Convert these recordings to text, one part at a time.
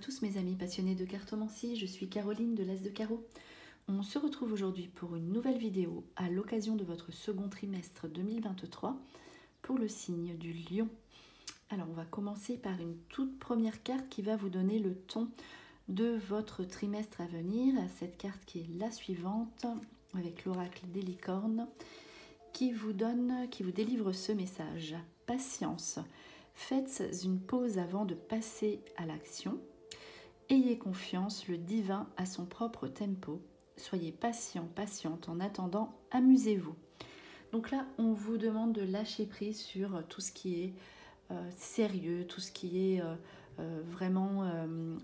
tous mes amis passionnés de cartomancie, je suis Caroline de l'As de Carreau. On se retrouve aujourd'hui pour une nouvelle vidéo à l'occasion de votre second trimestre 2023 pour le signe du Lion. Alors on va commencer par une toute première carte qui va vous donner le ton de votre trimestre à venir. Cette carte qui est la suivante avec l'oracle des licornes qui vous délivre ce message. Patience. Faites une pause avant de passer à l'action. Ayez confiance, le divin a son propre tempo. Soyez patient, patiente. En attendant, amusez-vous. Donc là, on vous demande de lâcher prise sur tout ce qui est sérieux, tout ce qui est vraiment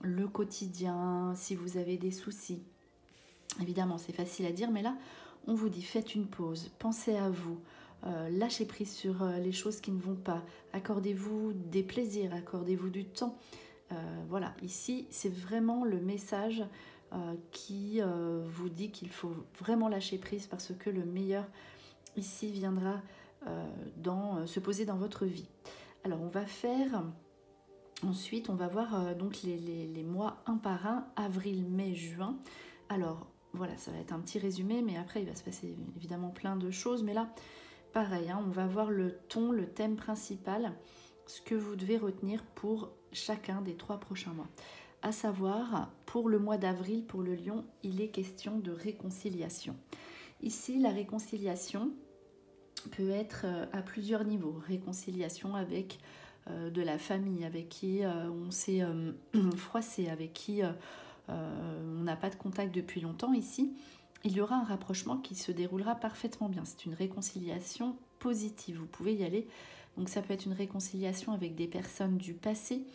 le quotidien, si vous avez des soucis. Évidemment, c'est facile à dire, mais là, on vous dit faites une pause, pensez à vous. Lâchez prise sur les choses qui ne vont pas. Accordez-vous des plaisirs, accordez-vous du temps. Voilà, ici, c'est vraiment le message qui vous dit qu'il faut vraiment lâcher prise parce que le meilleur ici viendra se poser dans votre vie. Alors, on va faire... Ensuite, on va voir donc les mois un par un, avril, mai, juin. Alors, voilà, ça va être un petit résumé, mais après, il va se passer évidemment plein de choses. Mais là, pareil, hein, on va voir le ton, le thème principal, ce que vous devez retenir pour chacun des 3 prochains mois. À savoir, pour le mois d'avril, pour le Lion, il est question de réconciliation. Ici, la réconciliation peut être à plusieurs niveaux. Réconciliation avec de la famille, avec qui on s'est froissé, avec qui on n'a pas de contact depuis longtemps ici. Il y aura un rapprochement qui se déroulera parfaitement bien. C'est une réconciliation positive, vous pouvez y aller. Donc ça peut être une réconciliation avec des personnes du passé,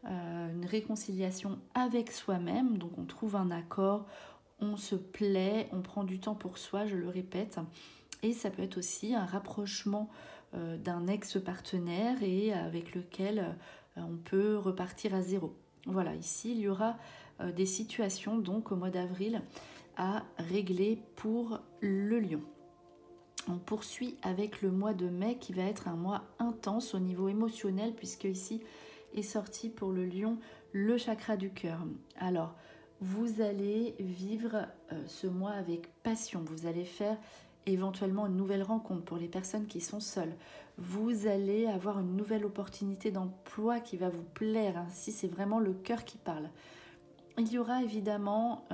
une réconciliation avec soi-même, donc on trouve un accord, on se plaît, on prend du temps pour soi, je le répète. Et ça peut être aussi un rapprochement d'un ex-partenaire et avec lequel on peut repartir à zéro. Voilà, ici il y aura des situations donc au mois d'avril à régler pour le Lion. On poursuit avec le mois de mai qui va être un mois intense au niveau émotionnel puisque ici est sorti pour le Lion le chakra du cœur. Alors, vous allez vivre ce mois avec passion. Vous allez faire éventuellement une nouvelle rencontre pour les personnes qui sont seules. Vous allez avoir une nouvelle opportunité d'emploi qui va vous plaire. Ainsi, c'est vraiment le cœur qui parle. Il y aura évidemment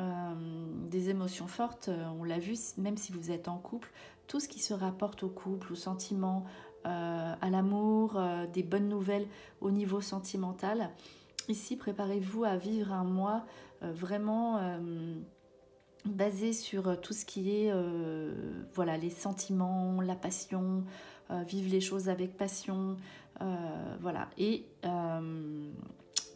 des émotions fortes, on l'a vu, même si vous êtes en couple, tout ce qui se rapporte au couple, aux sentiments, à l'amour, des bonnes nouvelles au niveau sentimental. Ici, préparez-vous à vivre un mois vraiment basé sur tout ce qui est voilà, les sentiments, la passion, vivre les choses avec passion, voilà. Et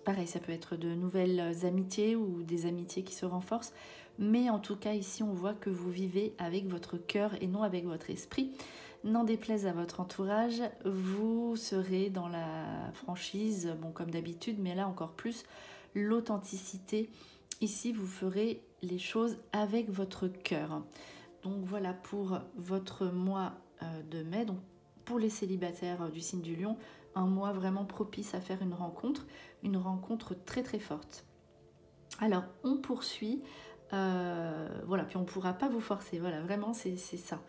pareil, ça peut être de nouvelles amitiés ou des amitiés qui se renforcent. Mais en tout cas, ici, on voit que vous vivez avec votre cœur et non avec votre esprit. N'en déplaise à votre entourage, vous serez dans la franchise, bon, comme d'habitude, mais là encore plus, l'authenticité. Ici, vous ferez les choses avec votre cœur. Donc voilà pour votre mois de mai. Donc pour les célibataires du signe du Lion, un mois vraiment propice à faire une rencontre très très forte. Alors on poursuit, voilà, puis on ne pourra pas vous forcer, voilà, vraiment c'est ça.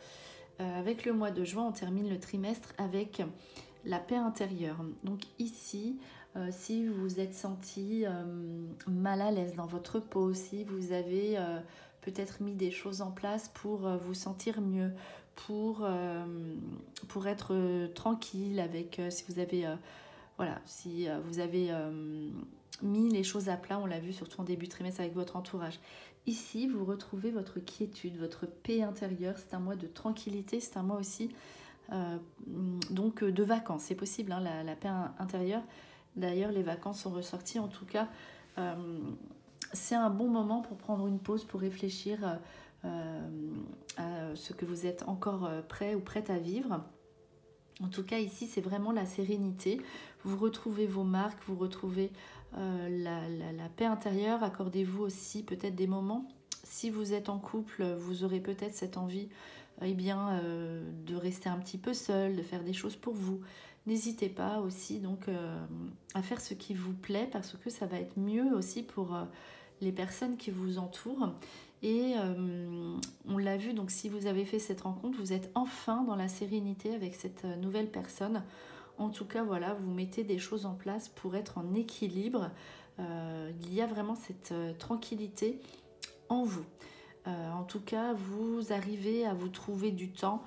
Avec le mois de juin, on termine le trimestre avec la paix intérieure. Donc ici, si vous vous êtes senti mal à l'aise dans votre peau, si vous avez peut-être mis des choses en place pour vous sentir mieux, pour être tranquille avec, si vous avez, voilà, si vous avez mis les choses à plat, on l'a vu surtout en début de trimestre avec votre entourage. Ici, vous retrouvez votre quiétude, votre paix intérieure, c'est un mois de tranquillité, c'est un mois aussi donc de vacances, c'est possible, hein, la paix intérieure. D'ailleurs, les vacances sont ressorties, en tout cas, c'est un bon moment pour prendre une pause, pour réfléchir à ce que vous êtes encore prêt ou prête à vivre. En tout cas, ici, c'est vraiment la sérénité. Vous retrouvez vos marques, vous retrouvez la paix intérieure. Accordez-vous aussi peut-être des moments. Si vous êtes en couple, vous aurez peut-être cette envie de rester un petit peu seul, de faire des choses pour vous. n'hésitez pas aussi donc à faire ce qui vous plaît, parce que ça va être mieux aussi pour les personnes qui vous entourent. Et on l'a vu, donc si vous avez fait cette rencontre, vous êtes enfin dans la sérénité avec cette nouvelle personne. En tout cas, voilà, vous mettez des choses en place pour être en équilibre. Il y a vraiment cette tranquillité en vous. En tout cas, vous arrivez à vous trouver du temps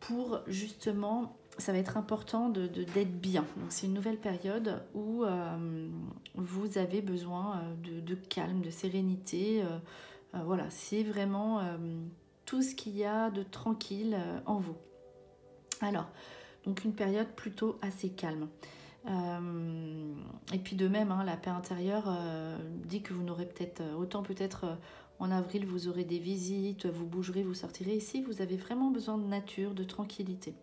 pour justement, ça va être important d'être bien. Donc c'est une nouvelle période où vous avez besoin de calme, de sérénité. Voilà, c'est vraiment tout ce qu'il y a de tranquille en vous. Alors, donc une période plutôt assez calme. Et puis de même, hein, la paix intérieure dit que vous n'aurez peut-être, autant peut-être en avril, vous aurez des visites, vous bougerez, vous sortirez. Ici, vous avez vraiment besoin de nature, de tranquillité.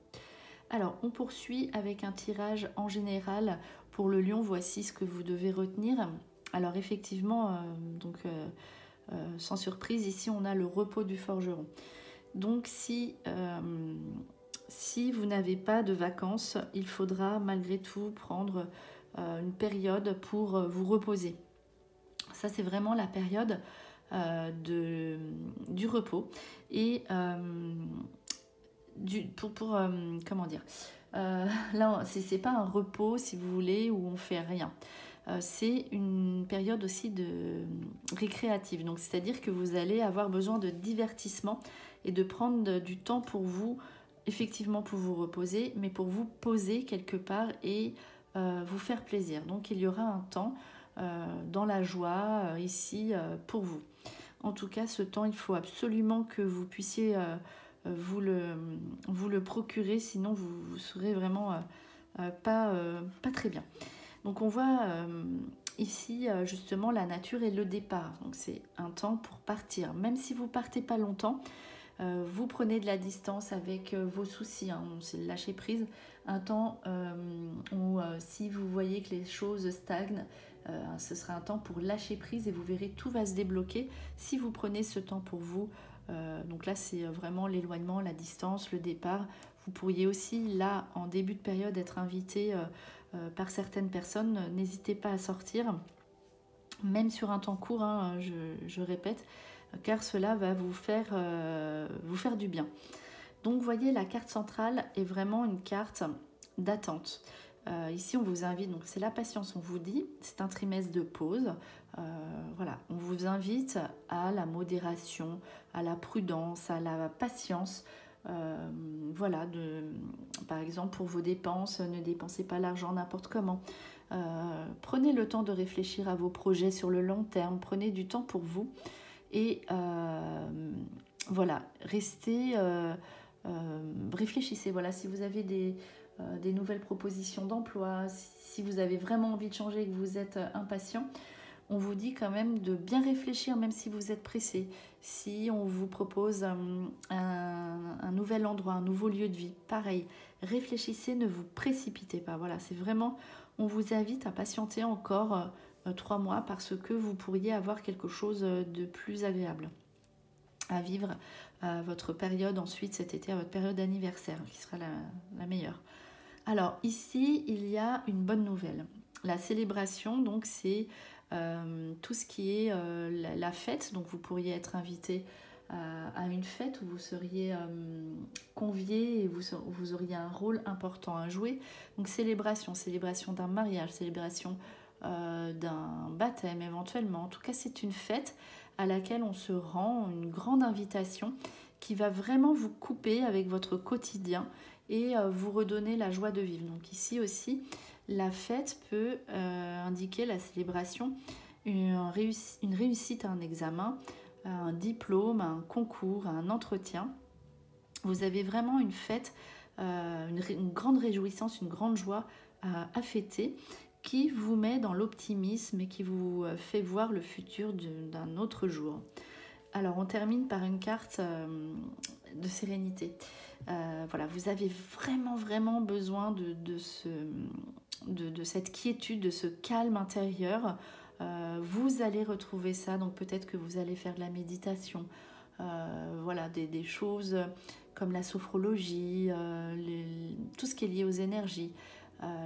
Alors, on poursuit avec un tirage en général pour le lion. Voici ce que vous devez retenir. Alors effectivement, sans surprise, ici on a le repos du forgeron. Donc si vous n'avez pas de vacances, il faudra malgré tout prendre une période pour vous reposer. Ça, c'est vraiment la période du repos. Et comment dire, là, c'est pas un repos, si vous voulez, où on fait rien. C'est une période aussi de récréative. Donc, c'est-à-dire que vous allez avoir besoin de divertissement et de prendre du temps pour vous, effectivement pour vous reposer, mais pour vous poser quelque part et vous faire plaisir. Donc, il y aura un temps dans la joie ici pour vous. En tout cas, ce temps, il faut absolument que vous puissiez vous le procurer, sinon vous serez vraiment pas très bien. Donc on voit ici justement la nature et le départ. Donc c'est un temps pour partir. Même si vous partez pas longtemps, vous prenez de la distance avec vos soucis. Hein. C'est le lâcher prise. Un temps où si vous voyez que les choses stagnent, ce sera un temps pour lâcher prise et vous verrez tout va se débloquer si vous prenez ce temps pour vous. Donc là c'est vraiment l'éloignement, la distance, le départ. Vous pourriez aussi là en début de période être invité par certaines personnes. N'hésitez pas à sortir, même sur un temps court, hein, je répète, car cela va vous faire du bien. Donc vous voyez, la carte centrale est vraiment une carte d'attente. Ici on vous invite, donc c'est la patience, on vous dit, c'est un trimestre de pause. Voilà, on vous invite à la modération, à la prudence, à la patience. Voilà, par exemple pour vos dépenses, ne dépensez pas l'argent n'importe comment. Prenez le temps de réfléchir à vos projets sur le long terme, prenez du temps pour vous et voilà, restez, réfléchissez. Voilà, si vous avez des nouvelles propositions d'emploi, si vous avez vraiment envie de changer et que vous êtes impatient, on vous dit quand même de bien réfléchir, même si vous êtes pressé. Si on vous propose un nouvel endroit, un nouveau lieu de vie, pareil, réfléchissez, ne vous précipitez pas. Voilà, c'est vraiment, on vous invite à patienter encore 3 mois parce que vous pourriez avoir quelque chose de plus agréable à vivre à votre période ensuite cet été, à votre période d'anniversaire, qui sera la meilleure. Alors ici, il y a une bonne nouvelle. La célébration, donc c'est tout ce qui est la fête. Donc vous pourriez être invité à une fête où vous seriez convié et vous auriez un rôle important à jouer. Donc célébration d'un mariage, célébration d'un baptême éventuellement. En tout cas, c'est une fête à laquelle on se rend, une grande invitation qui va vraiment vous couper avec votre quotidien et vous redonner la joie de vivre. Donc ici aussi, la fête peut indiquer la célébration, une réussite à un examen, un diplôme, un concours, un entretien. Vous avez vraiment une fête, une grande réjouissance, une grande joie à fêter qui vous met dans l'optimisme et qui vous fait voir le futur d'un autre jour. Alors on termine par une carte de sérénité. Voilà, vous avez vraiment besoin de cette quiétude, de ce calme intérieur. Vous allez retrouver ça, donc peut-être que vous allez faire de la méditation, voilà, des choses comme la sophrologie, tout ce qui est lié aux énergies,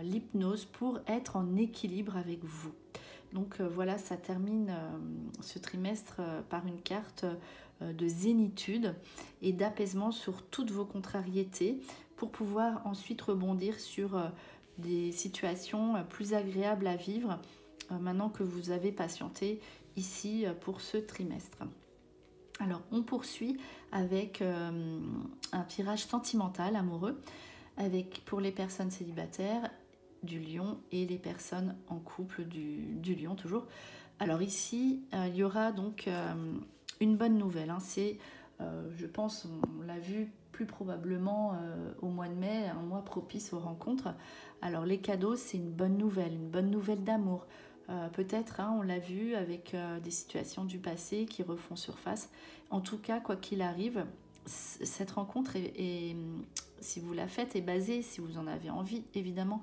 l'hypnose, pour être en équilibre avec vous. Donc voilà, ça termine ce trimestre par une carte de zénitude et d'apaisement sur toutes vos contrariétés pour pouvoir ensuite rebondir sur des situations plus agréables à vivre maintenant que vous avez patienté ici pour ce trimestre. Alors on poursuit avec un tirage sentimental, amoureux, pour les personnes célibataires du lion et les personnes en couple du lion toujours. Alors ici, il y aura donc une bonne nouvelle. Hein. C'est, je pense, on l'a vu plus probablement au mois de mai, un mois propice aux rencontres. Alors les cadeaux, c'est une bonne nouvelle d'amour. Peut-être, hein, on l'a vu avec des situations du passé qui refont surface. En tout cas, quoi qu'il arrive, cette rencontre si vous la faites, est basée, si vous en avez envie évidemment,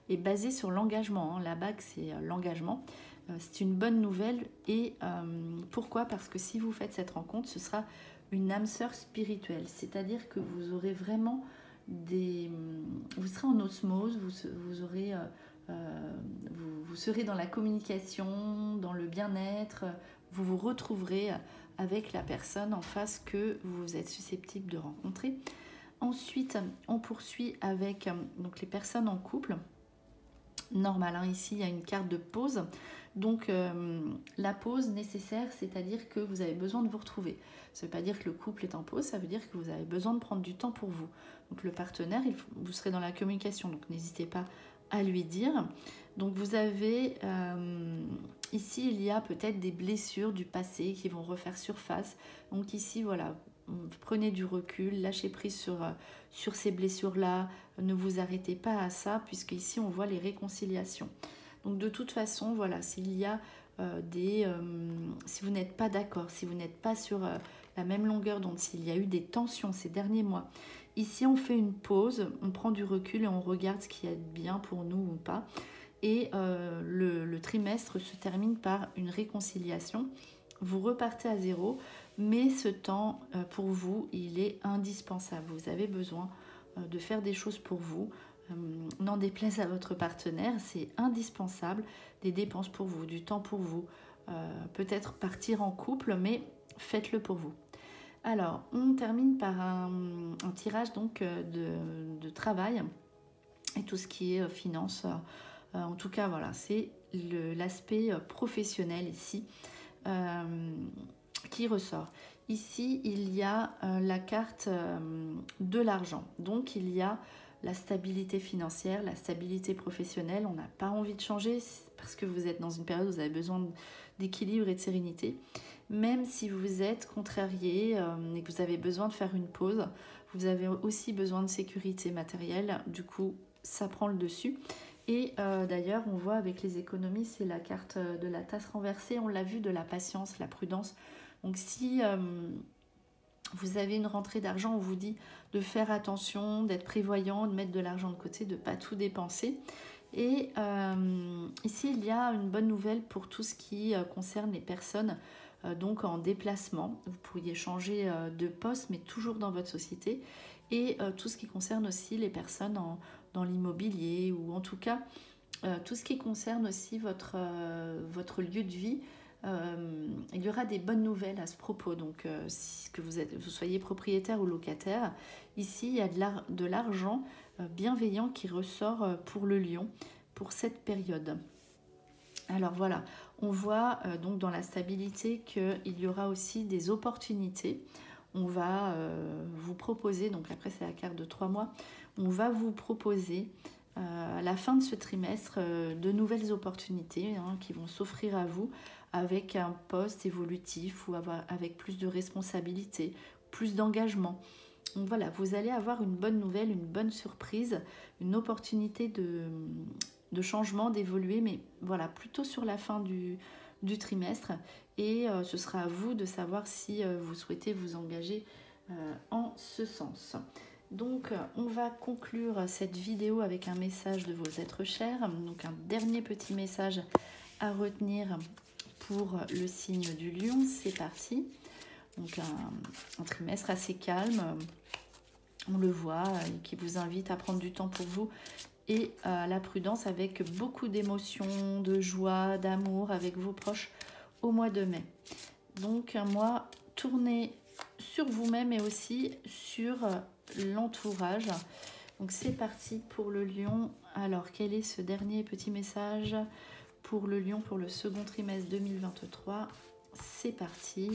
est basée sur l'engagement. Hein. La bague, c'est l'engagement. C'est une bonne nouvelle. Et pourquoi? Parce que si vous faites cette rencontre, ce sera une âme sœur spirituelle. C'est-à-dire que vous aurez vraiment vous serez en osmose, vous serez dans la communication, dans le bien-être, vous vous retrouverez avec la personne en face que vous êtes susceptible de rencontrer. Ensuite, on poursuit avec donc les personnes en couple. Normal, hein, ici il y a une carte de pause. Donc la pause nécessaire, c'est-à-dire que vous avez besoin de vous retrouver. Ça ne veut pas dire que le couple est en pause, ça veut dire que vous avez besoin de prendre du temps pour vous. Donc le partenaire, vous serez dans la communication, donc n'hésitez pas à lui dire. Donc vous avez, ici il y a peut-être des blessures du passé qui vont refaire surface. Donc ici voilà, prenez du recul, lâchez prise sur ces blessures-là, ne vous arrêtez pas à ça, puisque ici on voit les réconciliations. Donc de toute façon, voilà, s'il y a si vous n'êtes pas d'accord, si vous n'êtes pas sur la même longueur d'onde, s'il y a eu des tensions ces derniers mois, ici on fait une pause, on prend du recul et on regarde ce qui est bien pour nous ou pas. Et le trimestre se termine par une réconciliation. Vous repartez à zéro, mais ce temps pour vous, il est indispensable. Vous avez besoin de faire des choses pour vous. N'en déplaise à votre partenaire, c'est indispensable. Des dépenses pour vous, du temps pour vous. Peut-être partir en couple, mais faites-le pour vous. Alors, on termine par un tirage donc de travail et tout ce qui est finance. En tout cas, voilà, c'est l'aspect professionnel ici qui ressort. Ici, il y a la carte de l'argent. Donc, il y a la stabilité financière, la stabilité professionnelle. On n'a pas envie de changer parce que vous êtes dans une période où vous avez besoin d'équilibre et de sérénité. Même si vous êtes contrarié et que vous avez besoin de faire une pause, vous avez aussi besoin de sécurité matérielle. Du coup, ça prend le dessus. Et d'ailleurs, on voit avec les économies, c'est la carte de la tasse renversée. On l'a vu, de la patience, la prudence. Donc si vous avez une rentrée d'argent, on vous dit de faire attention, d'être prévoyant, de mettre de l'argent de côté, de ne pas tout dépenser. Et ici, il y a une bonne nouvelle pour tout ce qui concerne les personnes donc en déplacement. Vous pourriez changer de poste, mais toujours dans votre société. Et tout ce qui concerne aussi les personnes dans l'immobilier, ou en tout cas tout ce qui concerne aussi votre lieu de vie. Il y aura des bonnes nouvelles à ce propos. Donc que vous soyez propriétaire ou locataire, ici il y a de l'argent bienveillant qui ressort pour le lion pour cette période. Alors voilà, on voit donc dans la stabilité qu'il y aura aussi des opportunités. On va vous proposer, donc après c'est la carte de 3 mois, on va vous proposer à la fin de ce trimestre de nouvelles opportunités qui vont s'offrir à vous avec un poste évolutif ou avec plus de responsabilités, plus d'engagement. Donc voilà, vous allez avoir une bonne nouvelle, une bonne surprise, une opportunité de changement, d'évoluer, mais voilà, plutôt sur la fin du trimestre. Et ce sera à vous de savoir si vous souhaitez vous engager en ce sens. Donc on va conclure cette vidéo avec un message de vos êtres chers. Donc un dernier petit message à retenir pour le signe du lion. C'est parti. Donc un trimestre assez calme, on le voit, qui vous invite à prendre du temps pour vous et à la prudence, avec beaucoup d'émotions, de joie, d'amour avec vos proches au mois de mai. Donc un mois tourné sur vous-même et aussi sur l'entourage. Donc c'est parti pour le Lion. Alors quel est ce dernier petit message pour le Lion pour le second trimestre 2023? C'est parti.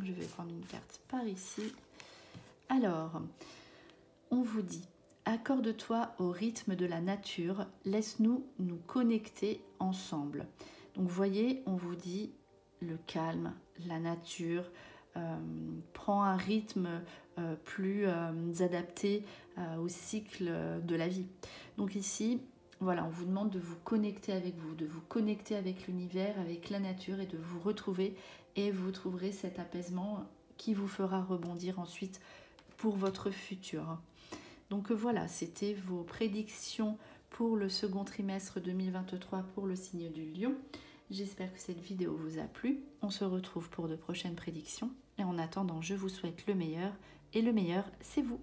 Je vais prendre une carte par ici. Alors, on vous dit: accorde-toi au rythme de la nature, laisse-nous nous connecter ensemble. Donc, vous voyez, on vous dit le calme, la nature, prend un rythme plus adapté au cycle de la vie. Donc ici, voilà, on vous demande de vous connecter avec vous, de vous connecter avec l'univers, avec la nature et de vous retrouver, et vous trouverez cet apaisement qui vous fera rebondir ensuite pour votre futur. Donc voilà, c'était vos prédictions pour le second trimestre 2023 pour le signe du Lion. J'espère que cette vidéo vous a plu. On se retrouve pour de prochaines prédictions. Et en attendant, je vous souhaite le meilleur. Et le meilleur, c'est vous.